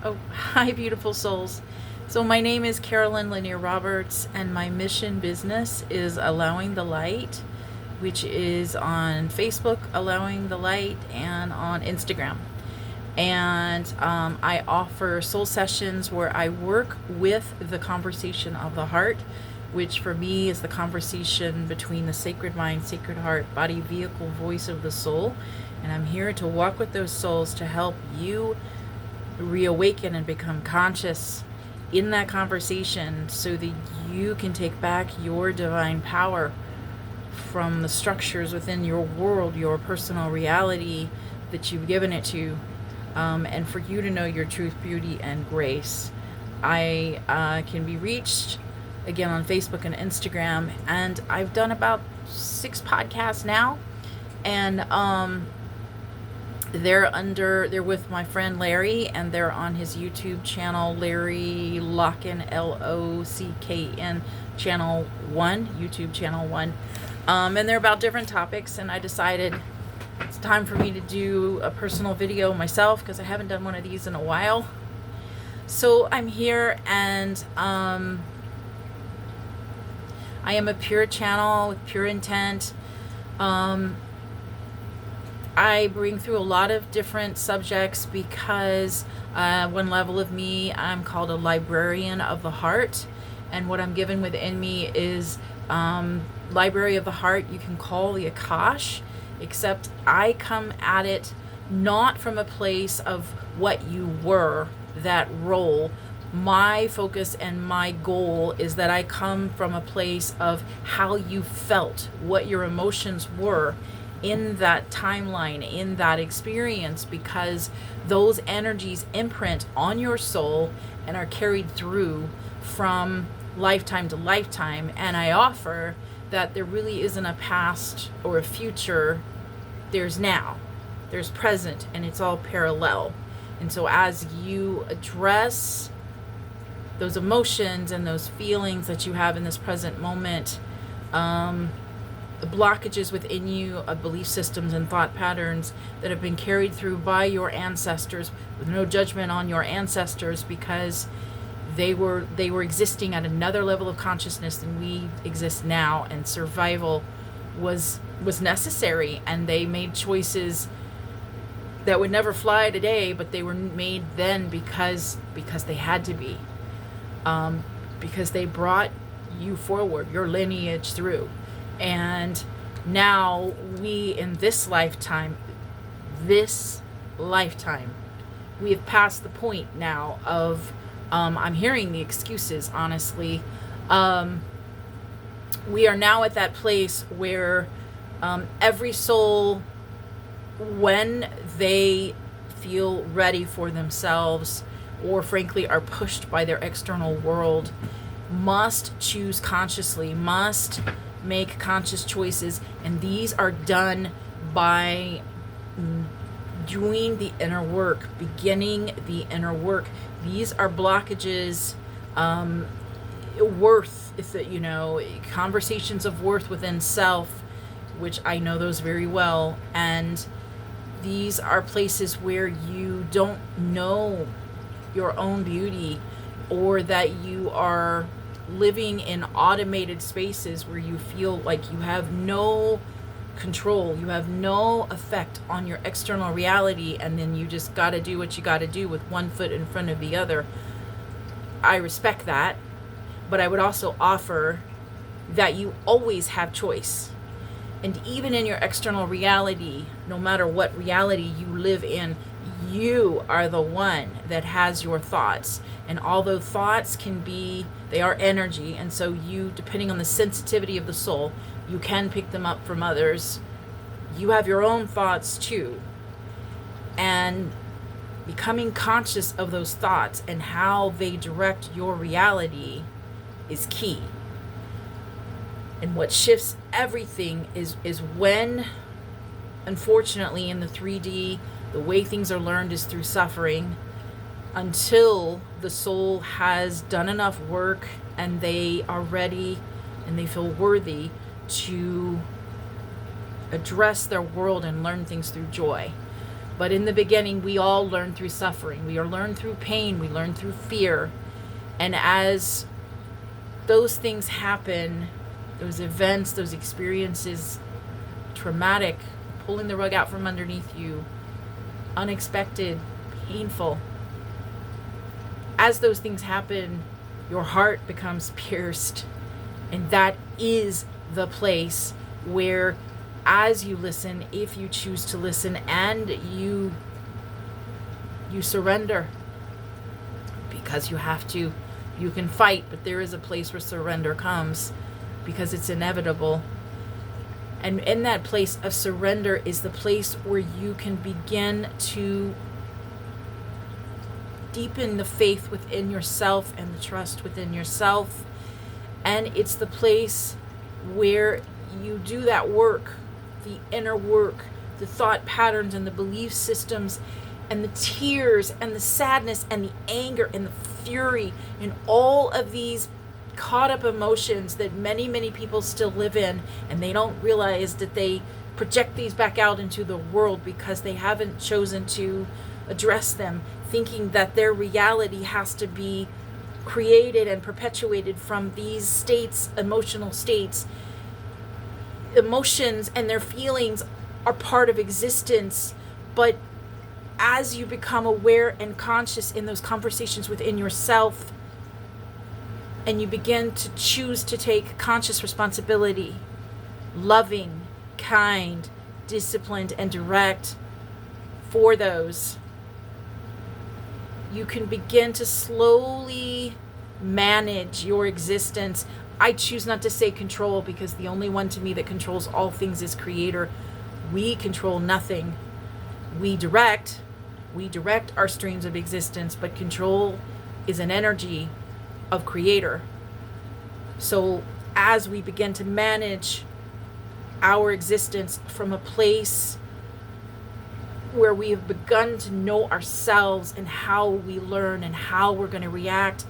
Oh, hi, beautiful souls. So, my name is Carolyn Lanier Roberts, and my mission business is Allowing the Light, which is on Facebook, Allowing the Light, and on Instagram. And I offer soul sessions where I work with the conversation of the heart, which for me is the conversation between the sacred mind, sacred heart, body, vehicle, voice of the soul. And I'm here to walk with those souls to help you reawaken and become conscious in that conversation so that you can take back your divine power from the structures within your world, your personal reality that you've given it to, and for you to know your truth, beauty, and grace. I can be reached again on Facebook and Instagram, and I've done about 6 podcasts now, and they're with my friend Larry, and they're on his YouTube channel, Larry Locken, Lockn channel 1, YouTube channel 1. And they're about different topics, and I decided it's time for me to do a personal video myself because I haven't done one of these in a while. So I'm here, and I am a pure channel with pure intent. I bring through a lot of different subjects because one level of me, I'm called a librarian of the heart. And what I'm given within me is library of the heart. You can call the Akash, except I come at it not from a place of what you were, that role. My focus and my goal is that I come from a place of how you felt, what your emotions were in that timeline, in that experience, because those energies imprint on your soul and are carried through from lifetime to lifetime. And I offer that there really isn't a past or a future. There's now, there's present, and it's all parallel. And so as you address those emotions and those feelings that you have in this present moment, the blockages within you of belief systems and thought patterns that have been carried through by your ancestors, with no judgment on your ancestors, because they were existing at another level of consciousness than we exist now, and survival was necessary, and they made choices that would never fly today, but they were made then because they had to be, because they brought you forward, your lineage through. And now we, in this lifetime, we have passed the point now of, I'm hearing the excuses, honestly. We are now at that place where every soul, when they feel ready for themselves, or frankly are pushed by their external world, must choose consciously, must make conscious choices. And these are done by doing the inner work, beginning the inner work. These are blockages, worth, conversations of worth within self, which I know those very well. And these are places where you don't know your own beauty, or that you are living in automated spaces where you feel like you have no control, you have no effect on your external reality, and then you just got to do what you got to do with one foot in front of the other. I respect that, but I would also offer that you always have choice. And even in your external reality, no matter what reality you live in, you are the one that has your thoughts. And although thoughts they are energy, and so you, depending on the sensitivity of the soul, you can pick them up from others. You have your own thoughts too. And becoming conscious of those thoughts and how they direct your reality is key. And what shifts everything is when, unfortunately, in the 3D, the way things are learned is through suffering, until the soul has done enough work and they are ready and they feel worthy to address their world and learn things through joy. But in the beginning, we all learn through suffering. We are learned through pain. We learn through fear. And as those things happen, those events, those experiences, traumatic, pulling the rug out from underneath you, unexpected, painful, as those things happen, your heart becomes pierced. And that is the place where, as you listen, if you choose to listen, and you surrender, because you have to. You can fight, but there is a place where surrender comes, because it's inevitable. And in that place of surrender is the place where you can begin to deepen the faith within yourself and the trust within yourself. And it's the place where you do that work, the inner work, the thought patterns and the belief systems and the tears and the sadness and the anger and the fury and all of these caught up emotions that many, many people still live in, and they don't realize that they project these back out into the world because they haven't chosen to address them, thinking that their reality has to be created and perpetuated from these states, emotional states. Emotions and their feelings are part of existence, but as you become aware and conscious in those conversations within yourself, and you begin to choose to take conscious responsibility, loving, kind, disciplined, and direct for those, you can begin to slowly manage your existence. I choose not to say control, because the only one to me that controls all things is Creator. We control nothing. We direct our streams of existence, but control is an energy of Creator. So as we begin to manage our existence from a place where we have begun to know ourselves and how we learn and how we're going to react,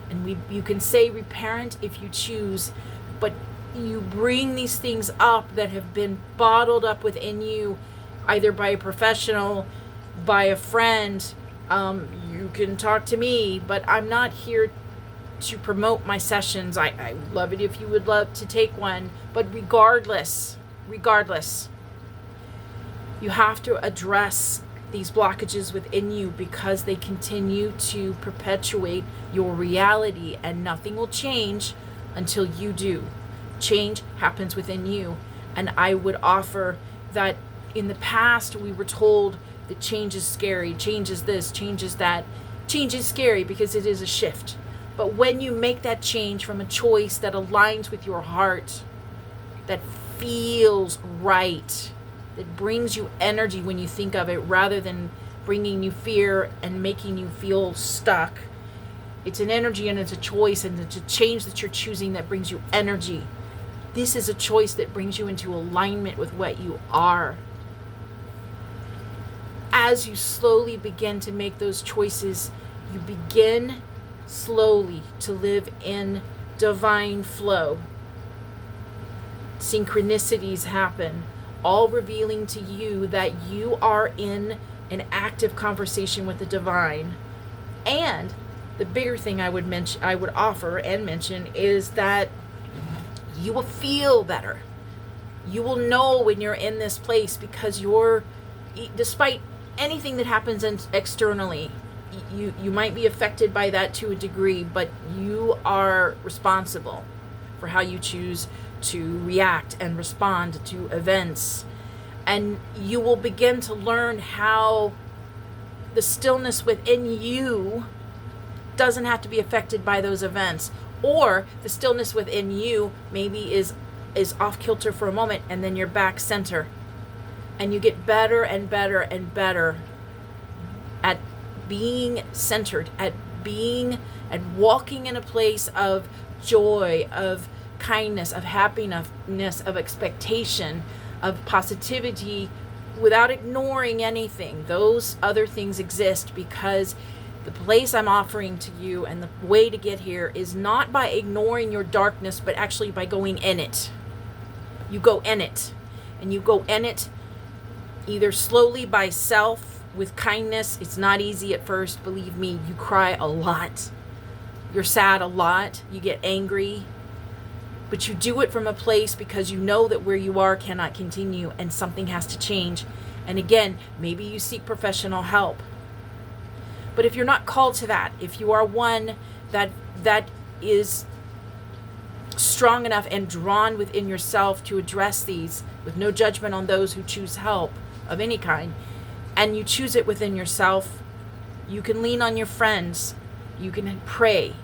and you can say reparent if you choose, but you bring these things up that have been bottled up within you, either by a professional, by a friend. You can talk to me, but I'm not here to promote my sessions. I would love it if you would love to take one, but regardless, you have to address these blockages within you, because they continue to perpetuate your reality, and nothing will change until you do. Change happens within you. And I would offer that in the past we were told that change is scary, change is this, change is that. Change is scary because it is a shift. But when you make that change from a choice that aligns with your heart, that feels right, that brings you energy when you think of it, rather than bringing you fear and making you feel stuck. It's an energy and it's a choice, and it's a change that you're choosing that brings you energy. This is a choice that brings you into alignment with what you are. As you slowly begin to make those choices, you begin slowly to live in divine flow. Synchronicities happen, all revealing to you that you are in an active conversation with the divine. And the bigger thing I would offer and mention is that you will feel better. You will know when you're in this place, because despite anything that happens externally, you might be affected by that to a degree, but you are responsible for how you choose to react and respond to events. And you will begin to learn how the stillness within you doesn't have to be affected by those events, or the stillness within you maybe is off kilter for a moment, and then you're back center, and you get better and better and better at being centered, at walking in a place of joy, of kindness, of happiness, of expectation, of positivity, without ignoring anything. Those other things exist, because the place I'm offering to you and the way to get here is not by ignoring your darkness, but actually by going in it. You go in it, and you go in it either slowly by self, with kindness. It's not easy at first, believe me. You cry a lot. You're sad a lot. You get angry. But you do it from a place because you know that where you are cannot continue and something has to change. And again, maybe you seek professional help. But if you're not called to that, if you are one that is strong enough and drawn within yourself to address these with no judgment on those who choose help of any kind, and you choose it within yourself, you can lean on your friends, you can pray,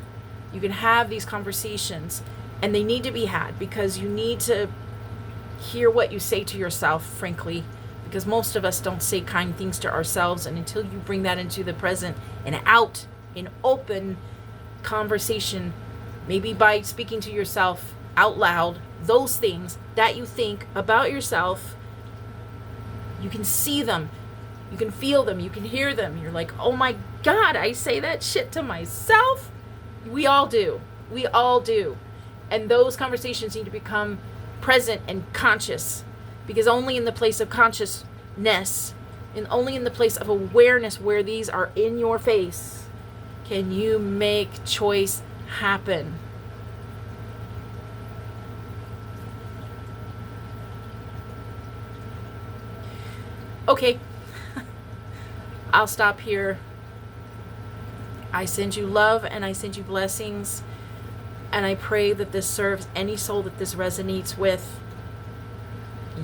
you can have these conversations, and they need to be had because you need to hear what you say to yourself, frankly, because most of us don't say kind things to ourselves, and until you bring that into the present and out in open conversation, maybe by speaking to yourself out loud, those things that you think about yourself, you can see them, you can feel them, you can hear them. You're like, oh my God, I say that shit to myself. We all do. We all do. And those conversations need to become present and conscious, because only in the place of consciousness and only in the place of awareness where these are in your face can you make choice happen. Okay, I'll stop here. I send you love and I send you blessings, and I pray that this serves any soul that this resonates with.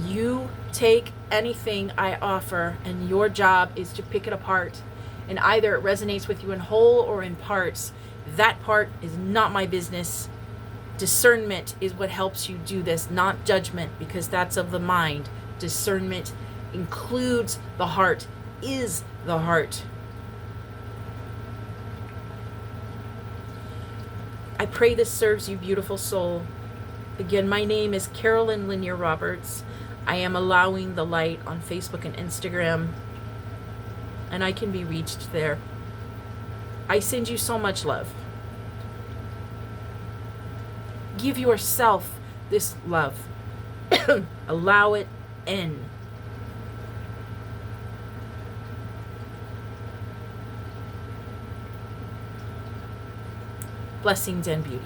You take anything I offer, and your job is to pick it apart, and either it resonates with you in whole or in parts. That part is not my business. Discernment is what helps you do this, not judgment, because that's of the mind. Discernment includes the heart, is the heart. I pray this serves you, beautiful soul. Again, my name is Carolyn Lanier Roberts. I am allowing the light on Facebook and Instagram, and I can be reached there. I send you so much love. Give yourself this love. Allow it in. Blessings and beauty.